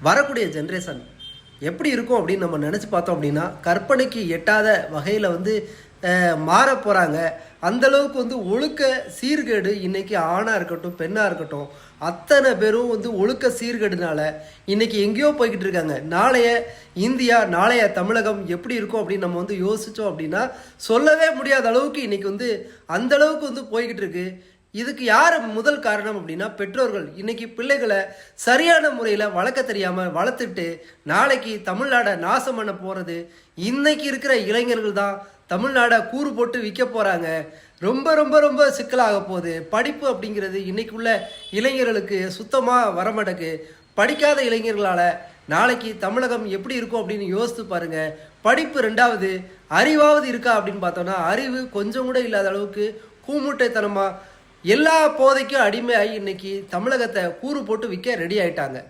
வரக்கூடிய ஜென்ரேஷன் எப்படி இருக்கும் அப்படின்னு நம்ம நினச்சி பார்த்தோம் அப்படின்னா கற்பனைக்கு எட்டாத வகையில் மாற போகிறாங்க. அந்தளவுக்கு ஒழுக்க சீர்கேடு இன்றைக்கி ஆணாக இருக்கட்டும் பெண்ணாக இருக்கட்டும் அத்தனை பேரும் ஒழுக்க சீர்கேடுனால இன்றைக்கி எங்கேயோ போய்கிட்டு இருக்காங்க. நாளைய இந்தியா நாளைய தமிழகம் எப்படி இருக்கும் அப்படின்னு நம்ம யோசித்தோம் அப்படின்னா சொல்லவே முடியாத அளவுக்கு இன்றைக்கி அந்தளவுக்கு போய்கிட்டு இருக்கு. இதுக்கு யார் முதல் காரணம் அப்படின்னா பெற்றோர்கள். இன்னைக்கு பிள்ளைகளை சரியான முறையில் வளர்க்க தெரியாமல் வளர்த்துட்டு நாளைக்கு தமிழ்நாடை நாசம் பண்ண போகிறது இன்னைக்கு இருக்கிற இளைஞர்கள் தான். தமிழ்நாடை கூறு போட்டு விற்க போகிறாங்க. ரொம்ப ரொம்ப ரொம்ப சிக்கலாக போகுது. படிப்பு அப்படிங்கிறது இன்னைக்கு உள்ள இளைஞர்களுக்கு சுத்தமாக வரமாட்டேக்கு. படிக்காத இளைஞர்களால் நாளைக்கு தமிழகம் எப்படி இருக்கும் அப்படின்னு யோசித்து பாருங்கள். படிப்பு ரெண்டாவது, அறிவாவது இருக்கா அப்படின்னு பார்த்தோன்னா அறிவு கொஞ்சம் கூட இல்லாத அளவுக்கு கூமுட்டைத்தனமாக எல்லா போதைக்கும் அடிமையாகி இன்னைக்கு தமிழகத்தை கூறு போட்டு விற்க ரெடி ஆயிட்டாங்க.